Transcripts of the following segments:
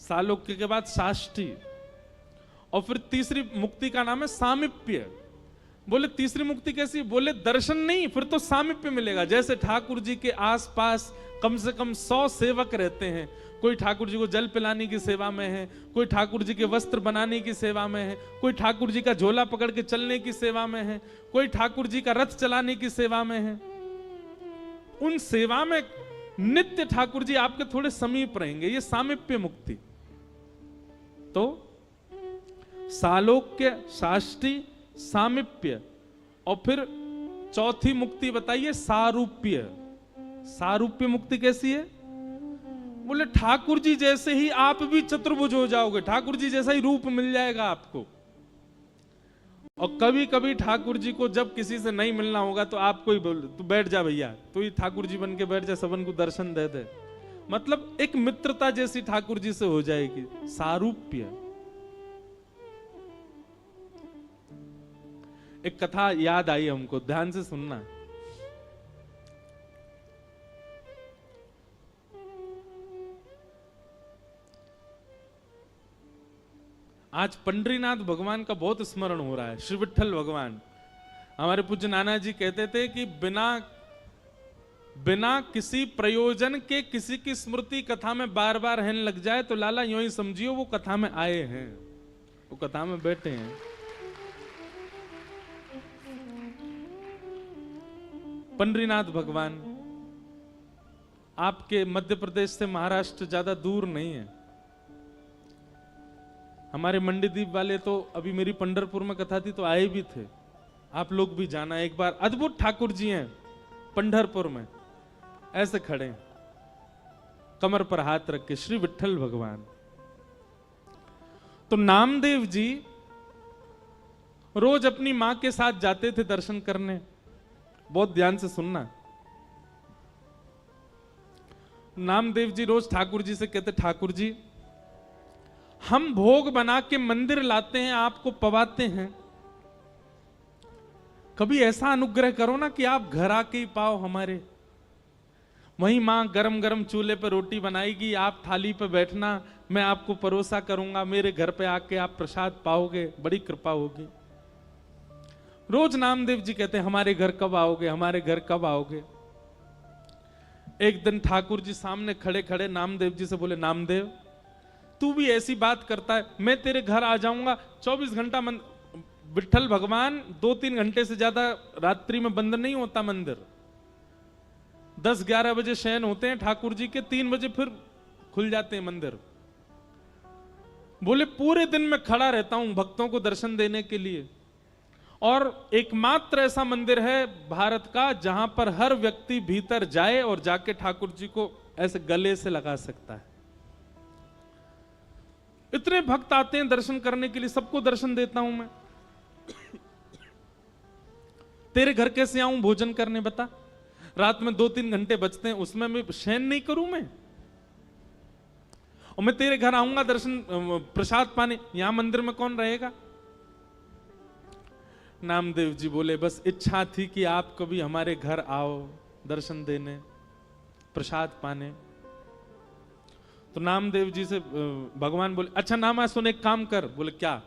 सालोक्य के बाद साष्टी, और फिर तीसरी मुक्ति का नाम है सामीप्य। बोले तीसरी मुक्ति कैसी? बोले दर्शन नहीं, फिर तो सामीप्य मिलेगा। जैसे ठाकुर जी के आसपास कम से कम 100 सेवक रहते हैं, कोई ठाकुर जी को जल पिलाने की सेवा में है, कोई ठाकुर जी के वस्त्र बनाने की सेवा में है, कोई ठाकुर जी का झोला पकड़ के चलने की सेवा में है, कोई ठाकुर जी का रथ चलाने की सेवा में है। उन सेवा में नित्य ठाकुर जी आपके थोड़े समीप रहेंगे, ये सामीप्य मुक्ति। तो सालोक्य, साष्टी, सामीप्य, और फिर चौथी मुक्ति बताइए सारूप्य। सारूप्य मुक्ति कैसी है? बोले ठाकुर जी जैसे ही आप भी चतुर्भुज हो जाओगे, ठाकुर जी जैसा ही रूप मिल जाएगा आपको। और कभी कभी ठाकुर जी को जब किसी से नहीं मिलना होगा तो आपको ही बोल, तू बैठ जा भैया, तू ही ठाकुर जी बन के बैठ जा, सबन को दर्शन दे दे। मतलब एक मित्रता जैसी ठाकुर जी से हो जाएगी, सारूप्य। एक कथा याद आई हमको, ध्यान से सुनना। आज पंडरीनाथ भगवान का बहुत स्मरण हो रहा है, श्री विठ्ठल भगवान। हमारे पूज्य नाना जी कहते थे कि बिना किसी प्रयोजन के किसी की स्मृति कथा में बार बार रहने लग जाए तो लाला यूं ही समझियो वो कथा में आए हैं, वो कथा में बैठे हैं। पंडरीनाथ भगवान आपके मध्य प्रदेश से महाराष्ट्र ज्यादा दूर नहीं है। हमारे मंडीदीप वाले तो अभी मेरी पंढरपुर में कथा थी तो आए भी थे, आप लोग भी जाना एक बार। अद्भुत ठाकुर जी हैं पंढरपुर में, ऐसे खड़े कमर पर हाथ रख के, श्री विठ्ठल भगवान। तो नामदेव जी रोज अपनी मां के साथ जाते थे दर्शन करने। बहुत ध्यान से सुनना। नामदेव जी रोज ठाकुर जी से कहते, ठाकुर जी हम भोग बना के मंदिर लाते हैं, आपको पवाते हैं, कभी ऐसा अनुग्रह करो ना कि आप घर आके ही पाओ हमारे। वहीं मां गरम गरम चूल्हे पे रोटी बनाएगी, आप थाली पे बैठना, मैं आपको परोसा करूंगा, मेरे घर पे आके आप प्रसाद पाओगे, बड़ी कृपा होगी। रोज नामदेव जी कहते हैं हमारे घर कब आओगे, हमारे घर कब आओगे। एक दिन ठाकुर जी सामने खड़े खड़े नामदेव जी से बोले, नामदेव तू भी ऐसी बात करता है, मैं तेरे घर आ जाऊंगा। 24 घंटा विठ्ठल भगवान 2-3 घंटे से ज्यादा रात्रि में बंद नहीं होता मंदिर। 10-11 बजे शयन होते हैं ठाकुर जी के, 3 बजे फिर खुल जाते हैं मंदिर। बोले पूरे दिन में खड़ा रहता हूं भक्तों को दर्शन देने के लिए, और एकमात्र ऐसा मंदिर है भारत का जहां पर हर व्यक्ति भीतर जाए और जाके ठाकुर जी को ऐसे गले से लगा सकता है। इतने भक्त आते हैं दर्शन करने के लिए, सबको दर्शन देता हूं मैं। तेरे घर कैसे आऊं भोजन करने बता? रात में 2-3 घंटे बचते हैं, उसमें मैं शयन नहीं करूं मैं? और मैं तेरे घर आऊंगा दर्शन प्रसाद पाने, यहां मंदिर में कौन रहेगा? नामदेव जी बोले बस इच्छा थी कि आप कभी हमारे घर आओ दर्शन देने, प्रसाद पाने। तो नामदेव जी से भगवान बोले, अच्छा नामा सुन, एक काम कर। बोले क्या?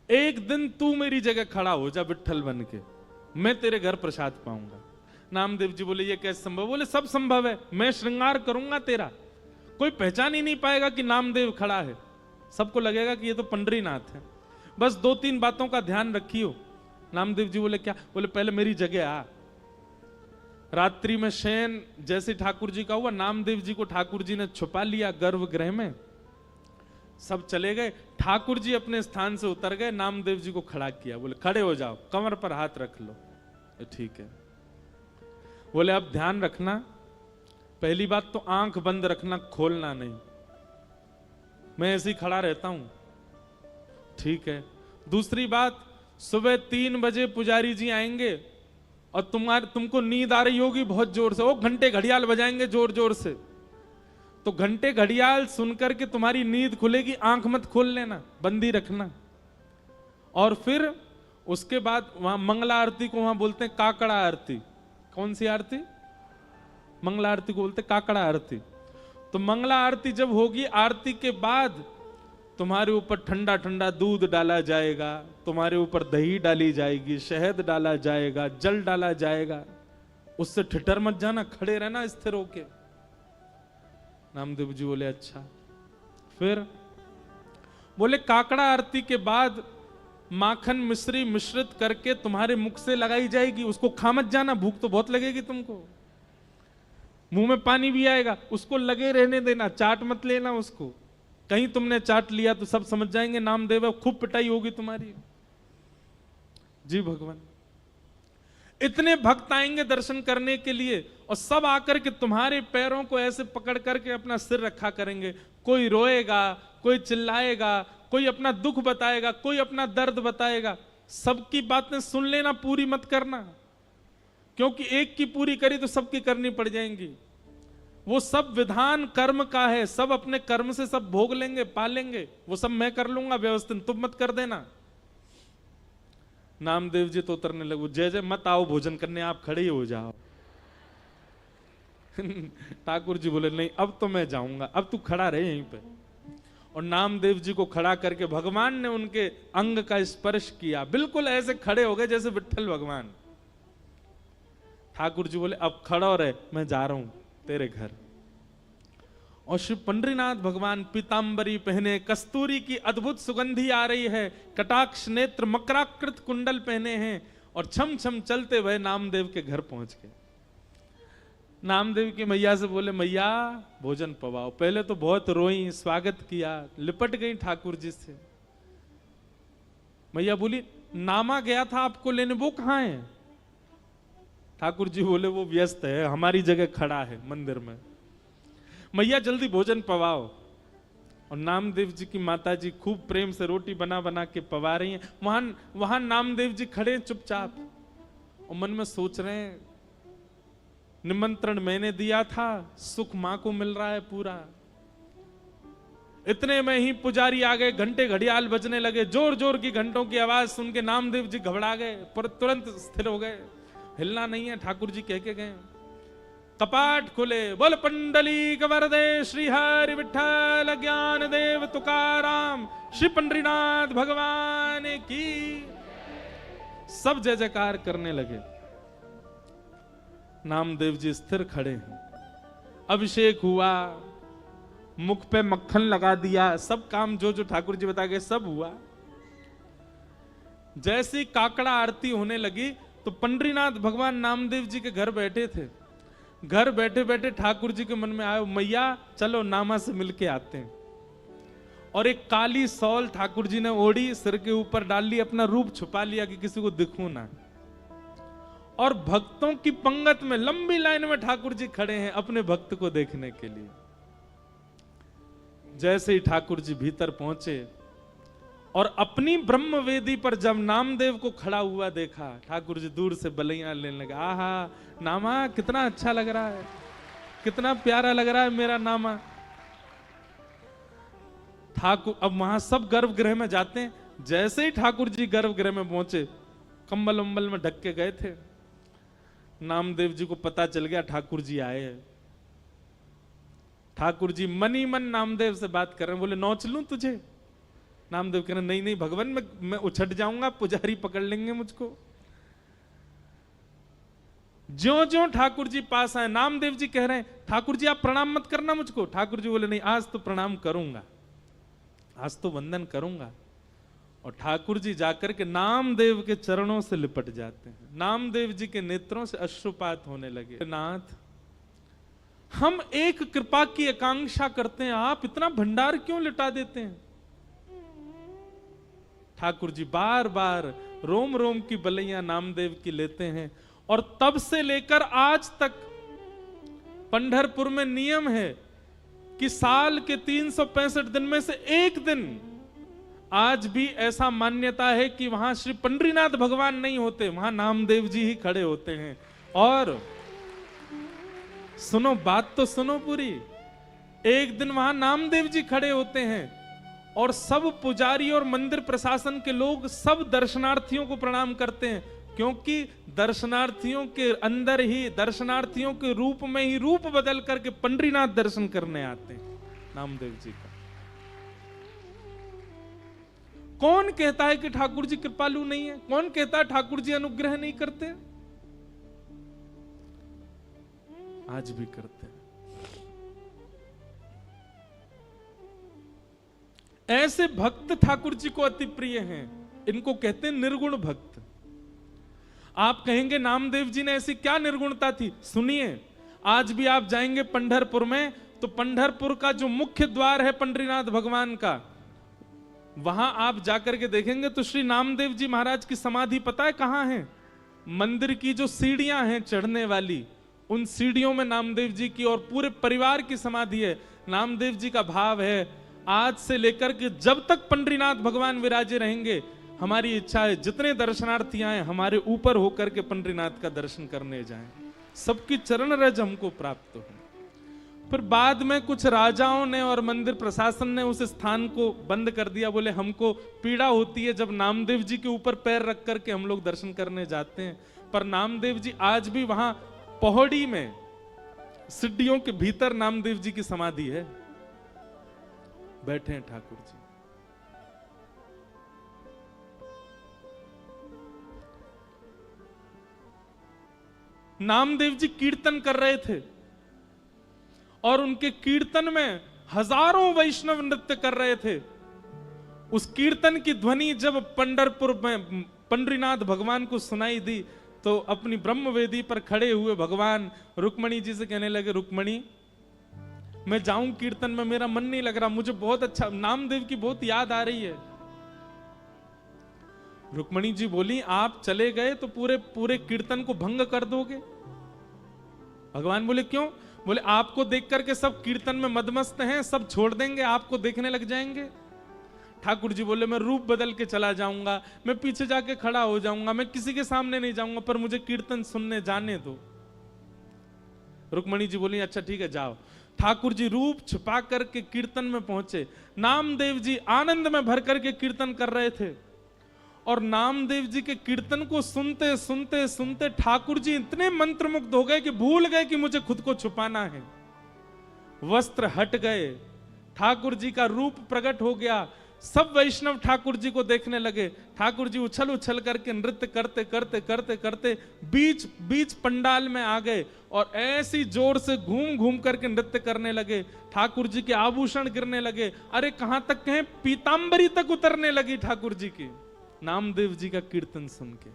एक दिन तू मेरी जगह खड़ा हो जा विठ्ठल बन के, मैं तेरे घर प्रसाद पाऊंगा। नामदेव जी बोले ये कैसे संभव? बोले सब संभव है, मैं श्रृंगार करूंगा तेरा, कोई पहचान ही नहीं पाएगा कि नामदेव खड़ा है, सबको लगेगा कि ये तो पंडरीनाथ है। बस 2-3 बातों का ध्यान रखियो। नामदेव जी बोले क्या? बोले पहले मेरी जगह आ। रात्रि में शयन जैसे ठाकुर जी का हुआ, नामदेव जी को ठाकुर जी ने छुपा लिया गर्भगृह में, सब चले गए। ठाकुर जी अपने स्थान से उतर गए, नामदेव जी को खड़ा किया। बोले खड़े हो जाओ, कमर पर हाथ रख लो। ठीक है। बोले अब ध्यान रखना, पहली बात तो आंख बंद रखना, खोलना नहीं, मैं ऐसे ही खड़ा रहता हूं। ठीक है। दूसरी बात, सुबह 3 बजे पुजारी जी आएंगे और तुमको नींद आ रही होगी बहुत जोर से, वो घंटे घड़ियाल बजाएंगे जोर जोर से, तो घंटे घड़ियाल सुनकर के तुम्हारी नींद खुलेगी, आंख मत खोल लेना, बंदी रखना। और फिर उसके बाद वहां मंगला आरती को वहां बोलते हैं काकड़ा आरती। कौन सी आरती? मंगला आरती को बोलते काकड़ा आरती। तो मंगला आरती जब होगी, आरती के बाद तुम्हारे ऊपर ठंडा ठंडा दूध डाला जाएगा, तुम्हारे ऊपर दही डाली जाएगी, शहद डाला जाएगा, जल डाला जाएगा। उससे ठिठर मत जाना, खड़े रहना स्थिर होके। नामदेव जी बोले अच्छा। फिर बोले काकड़ा आरती के बाद माखन मिश्री मिश्रित करके तुम्हारे मुख से लगाई जाएगी, उसको खा मत जाना, भूख तो बहुत लगेगी तुमको, मुंह में पानी भी आएगा, उसको लगे रहने देना, चाट मत लेना उसको। कहीं तुमने चाट लिया तो सब समझ जाएंगे नामदेव, खूब पिटाई होगी तुम्हारी। जी भगवान, इतने भक्त आएंगे दर्शन करने के लिए और सब आकर के तुम्हारे पैरों को ऐसे पकड़ करके अपना सिर रखा करेंगे। कोई रोएगा, कोई चिल्लाएगा, कोई अपना दुख बताएगा, कोई अपना दर्द बताएगा। सबकी बातें सुन लेना, पूरी मत करना, क्योंकि एक की पूरी करी तो सबकी करनी पड़ जाएंगी। वो सब विधान कर्म का है, सब अपने कर्म से सब भोग लेंगे, पालेंगे, वो सब मैं कर लूंगा व्यवस्थित, तुम मत कर देना। नामदेव जी तो उतरने लगे, जय जय मत आओ भोजन करने, आप खड़े ही हो जाओ। ठाकुर जी बोले नहीं अब तो मैं जाऊंगा, अब तू खड़ा रहे यहीं पे। और नामदेव जी को खड़ा करके भगवान ने उनके अंग का स्पर्श किया, बिल्कुल ऐसे खड़े हो गए जैसे विट्ठल भगवान। ठाकुर जी बोले अब खड़ा रहे, मैं जा रहा हूं तेरे घर। और श्री पंडरीनाथ भगवान पीतांबरी पहने, कस्तूरी की अद्भुत सुगंधी आ रही है, कटाक्ष नेत्र मकराकृत कुंडल पहने हैं और छम छम चलते हुए नामदेव के घर पहुंच गए। नामदेव की मैया से बोले मैया भोजन पवाओ। पहले तो बहुत रोई, स्वागत किया, लिपट गई ठाकुर जी से। मैया बोली नामा गया था आपको लेने, वो कहां है? ठाकुर जी बोले वो व्यस्त है, हमारी जगह खड़ा है मंदिर में। मैया जल्दी भोजन पवाओ। और नामदेव जी की माता जी खूब प्रेम से रोटी बना बना के पवा रही हैं। वहां नामदेव जी खड़े चुपचाप और मन में सोच रहे हैं निमंत्रण मैंने दिया था, सुख मां को मिल रहा है पूरा। इतने में ही पुजारी आ गए, घंटे घड़ियाल बजने लगे, जोर जोर की घंटों की आवाज सुन के नामदेव जी घबरा गए, पर तुरंत स्थिर हो गए, हिलना नहीं है। ठाकुर जी कह के गए, कपाट खुले, बोल पंडली वरदे श्री हरि विठ्ठल ज्ञान देव तुकाराम श्री पंडरीनाथ भगवान की। सब जय जयकार करने लगे। नामदेव जी स्थिर खड़े हैं, अभिषेक हुआ, मुख पे मक्खन लगा दिया, सब काम जो जो ठाकुर जी बता गए सब हुआ। जैसी काकड़ा आरती होने लगी तो पंडरीनाथ भगवान नामदेव जी के घर बैठे थे। घर बैठे बैठे ठाकुर जी के मन में आया मैया चलो नामा से मिलके आते हैं। और एक काली सौल ठाकुर जी ने ओढ़ी, सिर के ऊपर डाल ली, अपना रूप छुपा लिया कि किसी को दिखूं ना। और भक्तों की पंगत में लंबी लाइन में ठाकुर जी खड़े हैं अपने भक्त को देखने के लिए। जैसे ही ठाकुर जी भीतर पहुंचे और अपनी ब्रह्म वेदी पर जब नामदेव को खड़ा हुआ देखा, ठाकुर जी दूर से बलैया लेने लगे, आहा नामा कितना अच्छा लग रहा है, कितना प्यारा लग रहा है मेरा नामा। ठाकुर अब वहां सब गर्भगृह में जाते हैं। जैसे ही ठाकुर जी गर्भगृह में पहुंचे, कंबल उम्बल में ढक के गए थे। नामदेव जी को पता चल गया ठाकुर जी आए हैं। ठाकुर जी मन ही मन नामदेव से बात कर रहे हैं, बोले नौच लूं तुझे? नामदेव कह रहे नहीं नहीं भगवान, मैं उछट जाऊंगा, पुजारी पकड़ लेंगे मुझको। ज्यों ज्यों ठाकुर जी पास आए, नामदेव जी कह रहे हैं ठाकुर जी आप प्रणाम मत करना मुझको। ठाकुर जी बोले नहीं आज तो प्रणाम करूंगा, आज तो वंदन करूंगा। और ठाकुर जी जाकर के नामदेव के चरणों से लिपट जाते हैं। नामदेव जी के नेत्रों से अश्रुपात होने लगे। नाथ हम एक कृपा की आकांक्षा करते हैं, आप इतना भंडार क्यों लुटा देते हैं? ठाकुर जी बार बार रोम रोम की बलैया नामदेव की लेते हैं। और तब से लेकर आज तक पंढरपुर में नियम है कि साल के 365 दिन में से एक दिन आज भी ऐसा मान्यता है कि वहां श्री पंडरीनाथ भगवान नहीं होते, वहां नामदेव जी ही खड़े होते हैं। और सुनो बात तो सुनो पूरी, एक दिन वहां नामदेव जी खड़े होते हैं और सब पुजारी और मंदिर प्रशासन के लोग सब दर्शनार्थियों को प्रणाम करते हैं। क्योंकि दर्शनार्थियों के अंदर ही, दर्शनार्थियों के रूप में ही रूप बदल करके पंडरीनाथ दर्शन करने आते हैं नामदेव जी का। कौन कहता है कि ठाकुर जी कृपालु नहीं है? कौन कहता है ठाकुर जी अनुग्रह नहीं करते? आज भी करते हैं। ऐसे भक्त ठाकुर जी को अति प्रिय हैं। इनको कहते हैं निर्गुण भक्त। आप कहेंगे नामदेव जी ने ऐसी क्या निर्गुणता थी? सुनिए, आज भी आप जाएंगे पंढरपुर में तो पंढरपुर का जो मुख्य द्वार है पंडरीनाथ भगवान का, वहां आप जाकर के देखेंगे तो श्री नामदेव जी महाराज की समाधि पता है कहां है? मंदिर की जो सीढ़ियां हैं चढ़ने वाली, उन सीढ़ियों में नामदेव जी की और पूरे परिवार की समाधि है। नामदेव जी का भाव है, आज से लेकर के जब तक पंडरीनाथ भगवान विराजे रहेंगे, हमारी इच्छा है जितने दर्शनार्थी आए हमारे ऊपर होकर के पंडरीनाथ का दर्शन करने जाएं, सबकी चरण रज हमको प्राप्त हो। फिर बाद में कुछ राजाओं ने और मंदिर प्रशासन ने उस स्थान को बंद कर दिया। बोले हमको पीड़ा होती है जब नामदेव जी के ऊपर पैर रख करके हम लोग दर्शन करने जाते हैं। पर नामदेव जी आज भी वहां पौड़ी में सिड्डियों के भीतर नामदेव जी की समाधि है, बैठे हैं ठाकुर जी। नामदेव जी कीर्तन कर रहे थे और उनके कीर्तन में हजारों वैष्णव नृत्य कर रहे थे। उस कीर्तन की ध्वनि जब पंढरपुर में पंडरीनाथ भगवान को सुनाई दी तो अपनी ब्रह्मवेदी पर खड़े हुए भगवान रुक्मणी जी से कहने लगे, रुक्मणी मैं जाऊं कीर्तन में, मेरा मन नहीं लग रहा, मुझे बहुत अच्छा नामदेव की बहुत याद आ रही है। रुक्मणी जी बोली, आप चले गए तो पूरे पूरे कीर्तन को भंग कर दोगे। भगवान बोले क्यों? बोले आपको देख करके सब कीर्तन में मदमस्त हैं, सब छोड़ देंगे, आपको देखने लग जाएंगे। ठाकुर जी बोले मैं रूप बदल के चला जाऊंगा, मैं पीछे जाके खड़ा हो जाऊंगा, मैं किसी के सामने नहीं जाऊंगा, पर मुझे कीर्तन सुनने जाने दो। रुक्मणी जी बोली अच्छा ठीक है जाओ। ठाकुर जी रूप छुपा करके कीर्तन में पहुंचे। नामदेव जी आनंद में भर करके कीर्तन कर रहे थे और नामदेव जी के कीर्तन को सुनते सुनते सुनते ठाकुर जी इतने मंत्रमुग्ध हो गए कि भूल गए कि मुझे खुद को छुपाना है। वस्त्र हट गए, ठाकुर जी का रूप प्रकट हो गया। सब वैष्णव ठाकुर जी को देखने लगे। ठाकुर जी उछल उछल करके नृत्य करते करते करते करते बीच बीच पंडाल में आ गए और ऐसी जोर से घूम घूम करके नृत्य करने लगे। ठाकुर जी के आभूषण गिरने लगे, अरे कहां तक कहें पीतांबरी तक उतरने लगी ठाकुर जी की, नामदेव जी का कीर्तन सुन के।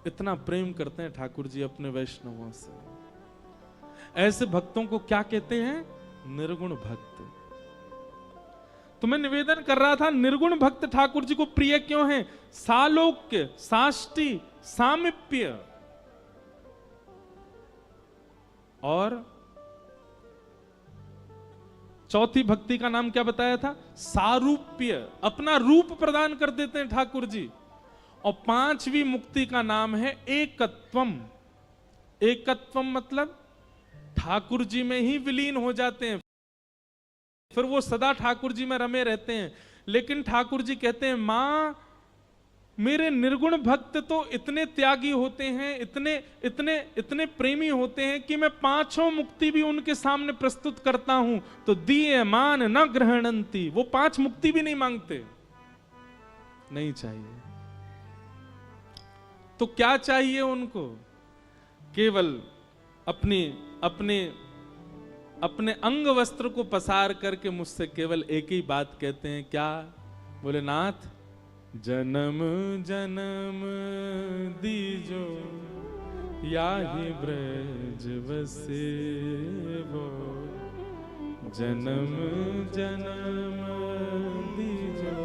इतना प्रेम करते हैं ठाकुर जी अपने वैष्णवों से। ऐसे भक्तों को क्या कहते हैं? निर्गुण भक्त। तो मैं निवेदन कर रहा था, निर्गुण भक्त ठाकुर जी को प्रिय क्यों है? सालोक्य, साष्टी, सामिप्य और चौथी भक्ति का नाम क्या बताया था? सारूप्य। अपना रूप प्रदान कर देते हैं ठाकुर जी। और पांचवी मुक्ति का नाम है एकत्वम। एकत्वम मतलब ठाकुर जी में ही विलीन हो जाते हैं, फिर वो सदा ठाकुर जी में रमे रहते हैं। लेकिन ठाकुर जी कहते हैं मां मेरे निर्गुण भक्त तो इतने त्यागी होते हैं, इतने इतने इतने प्रेमी होते हैं कि मैं पांचों मुक्ति भी उनके सामने प्रस्तुत करता हूं तो दिए मान न ग्रहणंती। वो पांच मुक्ति भी नहीं मांगते, नहीं चाहिए। तो क्या चाहिए उनको? केवल अपने अपने अपने अंग वस्त्र को पसार करके मुझसे केवल एक ही बात कहते हैं, क्या? बोले नाथ जन्म जन्म दीजो याहि ब्रज बसे वो, जन्म जन्म दीजो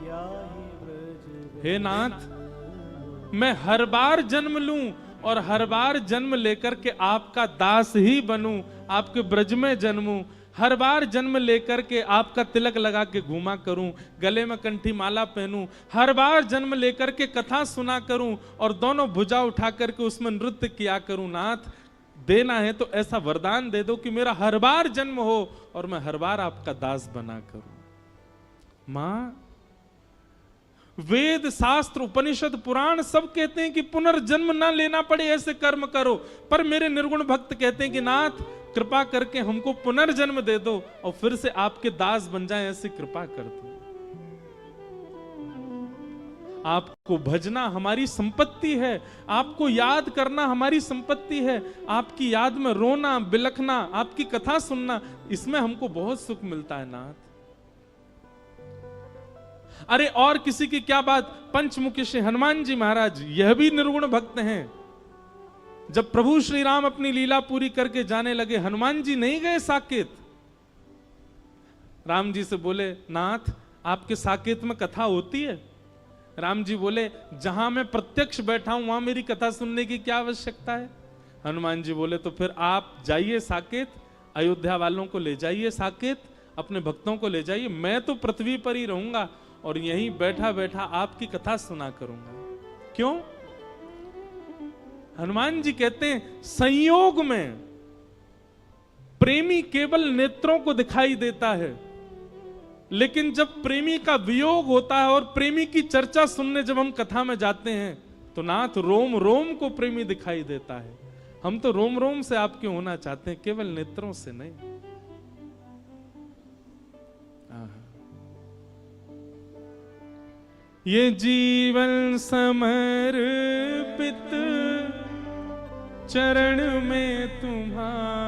याहि ब्रज। हे नाथ मैं हर बार जन्म लूं और हर बार जन्म लेकर के आपका दास ही बनूं, आपके ब्रज में जन्मूं, हर बार जन्म लेकर के आपका तिलक लगा के घूमा करूं, गले में कंठी माला पहनूं, हर बार जन्म लेकर के कथा सुना करूं और दोनों भुजा उठा करके उसमें नृत्य किया करूं। नाथ देना है तो ऐसा वरदान दे दो कि मेरा हर बार जन्म हो और मैं हर बार आपका दास बना करूं। मां वेद शास्त्र उपनिषद पुराण सब कहते हैं कि पुनर्जन्म ना लेना पड़े ऐसे कर्म करो, पर मेरे निर्गुण भक्त कहते हैं कि नाथ कृपा करके हमको पुनर्जन्म दे दो और फिर से आपके दास बन जाएं, ऐसी कृपा कर दो। आपको भजना हमारी संपत्ति है, आपको याद करना हमारी संपत्ति है, आपकी याद में रोना बिलखना, आपकी कथा सुनना, इसमें हमको बहुत सुख मिलता है नाथ। अरे और किसी की क्या बात, पंचमुखी श्री हनुमान जी महाराज यह भी निर्गुण भक्त हैं। जब प्रभु श्री राम अपनी लीला पूरी करके जाने लगे, हनुमान जी नहीं गए साकेत। राम जी से बोले नाथ आपके साकेत में कथा होती है? राम जी बोले जहां मैं प्रत्यक्ष बैठा हूं वहां मेरी कथा सुनने की क्या आवश्यकता है? हनुमान जी बोले तो फिर आप जाइए साकेत, अयोध्या वालों को ले जाइए साकेत, अपने भक्तों को ले जाइए, मैं तो पृथ्वी पर ही रहूंगा और यहीं बैठा बैठा आपकी कथा सुना करूंगा। क्यों? हनुमान जी कहते हैं संयोग में प्रेमी केवल नेत्रों को दिखाई देता है, लेकिन जब प्रेमी का वियोग होता है और प्रेमी की चर्चा सुनने जब हम कथा में जाते हैं तो नाथ रोम रोम को प्रेमी दिखाई देता है। हम तो रोम रोम से आपके होना चाहते हैं, केवल नेत्रों से नहीं। ये जीवन समर्पित चरण में तुम्हारे,